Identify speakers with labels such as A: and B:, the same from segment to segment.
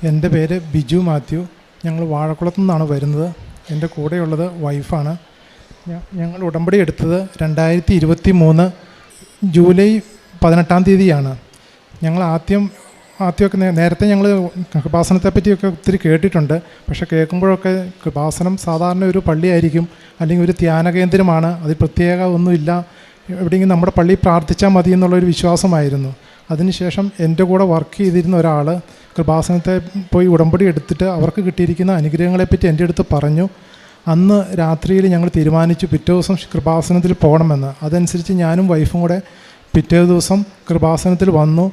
A: എൻ്റെ പേര് ബിജു മാത്യു. ഞങ്ങൾ വാഴക്കുളത്തു നിന്നാണ് വരുന്നത്. എൻ്റെ കൂടെയുള്ളത് വൈഫാണ്. ഞങ്ങൾ ഉടമ്പടി എടുത്തത് 2023 ജൂലൈ 18 തീയതിയാണ്. ഞങ്ങൾ ആദ്യമൊക്കെ നേരത്തെ ഞങ്ങൾ കൃപാസനത്തെ പറ്റിയൊക്കെ ഒത്തിരി കേട്ടിട്ടുണ്ട്. പക്ഷേ കേൾക്കുമ്പോഴൊക്കെ കൃപാസനം സാധാരണ ഒരു പള്ളിയായിരിക്കും, അല്ലെങ്കിൽ ഒരു ധ്യാന കേന്ദ്രമാണ്, അതിൽ പ്രത്യേക ഒന്നുമില്ല, എവിടെയെങ്കിലും നമ്മുടെ പള്ളി പ്രാർത്ഥിച്ചാൽ മതി എന്നുള്ളൊരു വിശ്വാസമായിരുന്നു. അതിനുശേഷം എൻ്റെ കൂടെ വർക്ക് ചെയ്തിരുന്ന ഒരാൾ കൃപാസനത്തെ പോയി ഉടമ്പടി എടുത്തിട്ട് അവർക്ക് കിട്ടിയിരിക്കുന്ന അനുഗ്രഹങ്ങളെപ്പറ്റി എൻ്റെ അടുത്ത് പറഞ്ഞു. അന്ന് രാത്രിയിൽ ഞങ്ങൾ തീരുമാനിച്ചു പിറ്റേ ദിവസം കൃപാസനത്തിൽ പോകണമെന്ന്. അതനുസരിച്ച് ഞാനും വൈഫും കൂടെ പിറ്റേ ദിവസം കൃപാസനത്തിൽ വന്നു.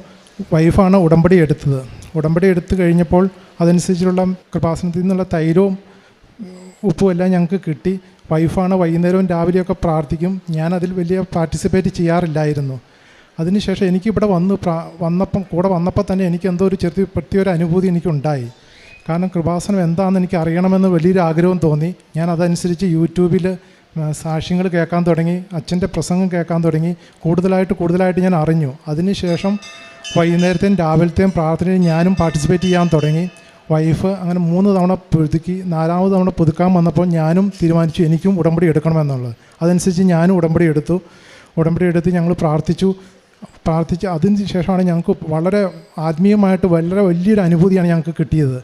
A: വൈഫാണ് ഉടമ്പടി എടുത്തത്. ഉടമ്പടി എടുത്തു കഴിഞ്ഞപ്പോൾ അതനുസരിച്ചുള്ള കൃപാസനത്തിൽ നിന്നുള്ള തൈരവും ഉപ്പും എല്ലാം ഞങ്ങൾക്ക് കിട്ടി. വൈഫാണ് വൈകുന്നേരവും രാവിലെയൊക്കെ പ്രാർത്ഥിക്കും. ഞാനതിൽ വലിയ പാർട്ടിസിപ്പേറ്റ് ചെയ്യാറില്ലായിരുന്നു. അതിനുശേഷം എനിക്കിവിടെ കൂടെ വന്നപ്പോൾ തന്നെ എനിക്ക് എന്തോ ഒരു പ്രത്യേക അനുഭൂതി എനിക്കുണ്ടായി. കാരണം കൃപാസനം എന്താണെന്ന് എനിക്ക് അറിയണമെന്ന് വലിയൊരു ആഗ്രഹം തോന്നി. ഞാൻ അതനുസരിച്ച് യൂട്യൂബിൽ സാക്ഷ്യങ്ങൾ കേൾക്കാൻ തുടങ്ങി, അച്ഛൻ്റെ പ്രസംഗം കേൾക്കാൻ തുടങ്ങി. കൂടുതലായിട്ട് ഞാൻ അറിഞ്ഞു. അതിനുശേഷം വൈകുന്നേരത്തെയും രാവിലത്തെയും പ്രാർത്ഥനയിൽ ഞാനും പാർട്ടിസിപ്പേറ്റ് ചെയ്യാൻ തുടങ്ങി. വൈഫ് അങ്ങനെ 3 തവണ പുതുക്കി. 4ാമത് തവണ പുതുക്കാൻ വന്നപ്പോൾ ഞാനും തീരുമാനിച്ചു എനിക്കും ഉടമ്പടി എടുക്കണമെന്നുള്ളത്. അതനുസരിച്ച് ഞാനും ഉടമ്പടി എടുത്ത് ഞങ്ങൾ പ്രാർത്ഥിച്ച് അതിന് ശേഷമാണ് ഞങ്ങൾക്ക് വളരെ ആത്മീയമായിട്ട് വലിയൊരു അനുഭൂതിയാണ് ഞങ്ങൾക്ക് കിട്ടിയത്.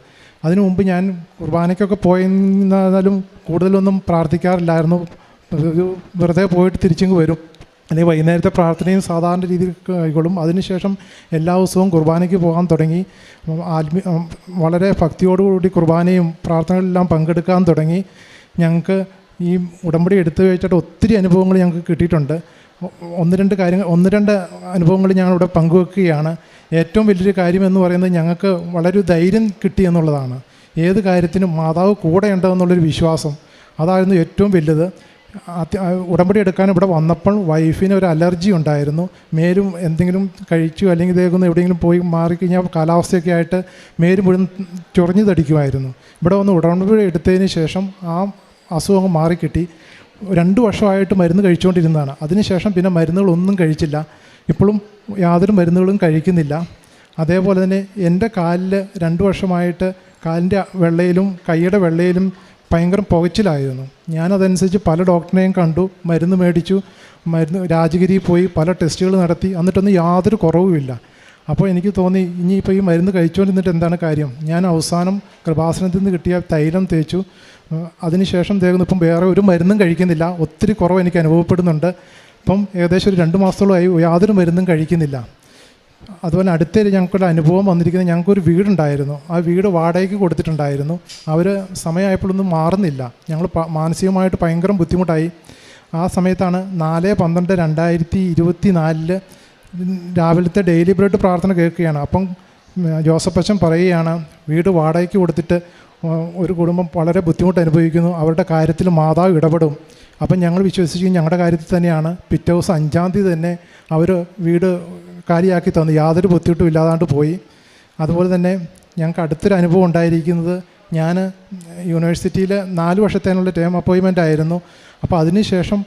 A: അതിനു മുമ്പ് ഞാൻ കുർബാനയ്ക്കൊക്കെ പോയിരുന്നാലും കൂടുതലൊന്നും പ്രാർത്ഥിക്കാറില്ലായിരുന്നു. വെറുതെ പോയിട്ട് തിരിച്ചിങ്ങ് വരും, അല്ലെങ്കിൽ വൈകുന്നേരത്തെ പ്രാർത്ഥനയും സാധാരണ രീതിയിൽ കൈകൊള്ളും. അതിനുശേഷം എല്ലാ ദിവസവും കുർബാനയ്ക്ക് പോകാൻ തുടങ്ങി. വളരെ ഭക്തിയോടുകൂടി കുർബാനയും പ്രാർത്ഥനകളെല്ലാം പങ്കെടുക്കാൻ തുടങ്ങി. ഞങ്ങൾക്ക് ഈ ഉടമ്പടി എടുത്തു കഴിച്ചിട്ട് ഒത്തിരി അനുഭവങ്ങൾ ഞങ്ങൾക്ക് കിട്ടിയിട്ടുണ്ട്. ഒന്ന് രണ്ട് അനുഭവങ്ങൾ ഞങ്ങളിവിടെ പങ്കുവെക്കുകയാണ്. ഏറ്റവും വലിയൊരു കാര്യമെന്ന് പറയുന്നത് ഞങ്ങൾക്ക് വളരെ ധൈര്യം കിട്ടി എന്നുള്ളതാണ്. ഏത് കാര്യത്തിനും മാതാവ് കൂടെ ഉണ്ടെന്നുള്ളൊരു വിശ്വാസം, അതായിരുന്നു ഏറ്റവും വലുത്. ഉടമ്പടി എടുക്കാൻ ഇവിടെ വന്നപ്പോൾ വൈഫിന് ഒരു അലർജി ഉണ്ടായിരുന്നു. മേലും എന്തെങ്കിലും കഴിച്ചു അല്ലെങ്കിൽ ഇതേക്കൊന്ന് എവിടെയെങ്കിലും പോയി മാറിക്കഴിഞ്ഞാൽ കാലാവസ്ഥയൊക്കെ ആയിട്ട് മേലും മുഴുവൻ ചൊറിഞ്ഞു തടിക്കുമായിരുന്നു. ഇവിടെ വന്ന് ഉടമ്പടി എടുത്തതിന് ശേഷം ആ അസുഖം മാറിക്കിട്ടി. 2 വർഷമായിട്ട് മരുന്ന് കഴിച്ചുകൊണ്ടിരുന്നതാണ്. അതിനുശേഷം പിന്നെ മരുന്നുകളൊന്നും കഴിച്ചില്ല. ഇപ്പോഴും യാതൊരു മരുന്നുകളും കഴിക്കുന്നില്ല. അതേപോലെ തന്നെ എൻ്റെ കാലിൽ 2 വർഷമായിട്ട് കാലിൻ്റെ വെള്ളയിലും കൈയുടെ വെള്ളയിലും ഭയങ്കര പുകച്ചിലായിരുന്നു. ഞാനതനുസരിച്ച് പല ഡോക്ടറിനെയും കണ്ടു, മരുന്ന് മേടിച്ചു, രാജഗിരിയിൽ പോയി പല ടെസ്റ്റുകൾ നടത്തി. എന്നിട്ടൊന്നും യാതൊരു കുറവുമില്ല. അപ്പോൾ എനിക്ക് തോന്നി ഇനിയിപ്പോൾ ഈ മരുന്ന് കഴിച്ചുകൊണ്ടിരുന്നിട്ട് എന്താണ് കാര്യം. ഞാൻ അവസാനം കൃപാസനത്തിൽ നിന്ന് കിട്ടിയ തൈലം തേച്ചു. അതിനുശേഷം ഇപ്പം വേറെ ഒരു മരുന്നും കഴിക്കുന്നില്ല. ഒത്തിരി കുറവ് എനിക്ക് അനുഭവപ്പെടുന്നുണ്ട്. ഇപ്പം ഏകദേശം ഒരു 2 മാസത്തോളമായി യാതൊരു മരുന്നും കഴിക്കുന്നില്ല. അതുപോലെ അടുത്തൊരു ഞങ്ങൾക്കൊരു അനുഭവം വന്നിരിക്കുന്നത്, ഞങ്ങൾക്കൊരു വീടുണ്ടായിരുന്നു. ആ വീട് വാടകയ്ക്ക് കൊടുത്തിട്ടുണ്ടായിരുന്നു. അവർ സമയമായപ്പോഴൊന്നും മാറുന്നില്ല. ഞങ്ങൾ മാനസികമായിട്ട് ഭയങ്കര ബുദ്ധിമുട്ടായി. ആ സമയത്താണ് 4/12/2024 രാവിലത്തെ ഡെയിലി ബ്രെഡ് പ്രാർത്ഥന കേൾക്കുകയാണ്. അപ്പം ജോസഫ് അച്ഛൻ പറയുകയാണ്, വീട് വാടകയ്ക്ക് കൊടുത്തിട്ട് ഒരു കുടുംബം വളരെ ബുദ്ധിമുട്ട് അനുഭവിക്കുന്നു, അവരുടെ കാര്യത്തിൽ മാതാവ് ഇടപെടും. അപ്പം ഞങ്ങൾ വിശ്വസിച്ച് ഞങ്ങളുടെ കാര്യത്തിൽ തന്നെയാണ്. പിറ്റേ ദിവസം 5-ാം തീയതി തന്നെ അവർ വീട് കാലിയാക്കി തന്നു. യാതൊരു ബുദ്ധിമുട്ടും ഇല്ലാതാണ്ട് പോയി. അതുപോലെ തന്നെ ഞങ്ങൾക്ക് അടുത്തൊരു അനുഭവം ഉണ്ടായിരിക്കുന്നത്, ഞാൻ യൂണിവേഴ്സിറ്റിയിൽ 4 വർഷത്തേനുള്ള ടേം അപ്പോയിൻമെൻ്റ് ആയിരുന്നു. അപ്പോൾ അതിനുശേഷം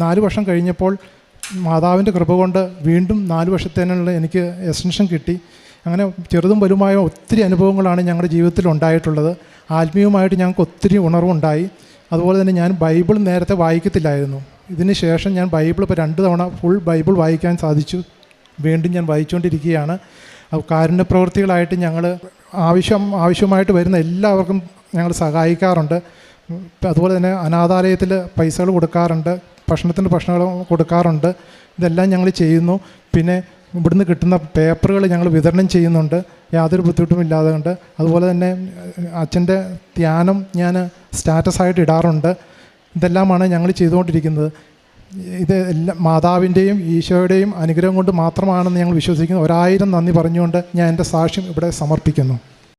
A: 4 വർഷം കഴിഞ്ഞപ്പോൾ മാതാവിൻ്റെ കൃപ കൊണ്ട് വീണ്ടും 4 വർഷത്തേനുള്ള എനിക്ക് എക്സ്റ്റൻഷൻ കിട്ടി. അങ്ങനെ ചെറുതും വലുതുമായ ഒത്തിരി അനുഭവങ്ങളാണ് ഞങ്ങളുടെ ജീവിതത്തിൽ ഉണ്ടായിട്ടുള്ളത്. ആത്മീയമായിട്ട് ഞങ്ങൾക്ക് ഒത്തിരി ഉണർവുണ്ടായി. അതുപോലെ തന്നെ ഞാൻ ബൈബിൾ നേരത്തെ വായിക്കത്തില്ലായിരുന്നു. ഇതിന് ശേഷം ഞാൻ ബൈബിൾ ഇപ്പോൾ 2 തവണ ഫുൾ ബൈബിൾ വായിക്കാൻ സാധിച്ചു. വീണ്ടും ഞാൻ വായിച്ചുകൊണ്ടിരിക്കുകയാണ്. കാരുണ്യ പ്രവൃത്തികളായിട്ട് ഞങ്ങൾ ആവശ്യമായിട്ട് വരുന്ന എല്ലാവർക്കും ഞങ്ങൾ സഹായിക്കാറുണ്ട്. അതുപോലെ തന്നെ അനാഥാലയത്തിൽ പൈസകൾ കൊടുക്കാറുണ്ട്, ഭക്ഷണങ്ങൾ കൊടുക്കാറുണ്ട്. ഇതെല്ലാം ഞങ്ങൾ ചെയ്യുന്നു. പിന്നെ ഇവിടുന്ന് കിട്ടുന്ന പേപ്പറുകൾ ഞങ്ങൾ വിതരണം ചെയ്യുന്നുണ്ട്, യാതൊരു ബുദ്ധിമുട്ടും ഇല്ലാതെ കൊണ്ട്. അതുപോലെ തന്നെ അച്ഛൻ്റെ ധ്യാനം ഞാൻ സ്റ്റാറ്റസായിട്ട് ഇടാറുണ്ട്. ഇതെല്ലാമാണ് ഞങ്ങൾ ചെയ്തുകൊണ്ടിരിക്കുന്നത്. ഇത് എല്ലാം മാതാവിൻ്റെയും ഈശോയുടെയും അനുഗ്രഹം കൊണ്ട് മാത്രമാണെന്ന് ഞങ്ങൾ വിശ്വസിക്കുന്നു. 1000 നന്ദി പറഞ്ഞുകൊണ്ട് ഞാൻ എൻ്റെ സാക്ഷ്യം ഇവിടെ സമർപ്പിക്കുന്നു.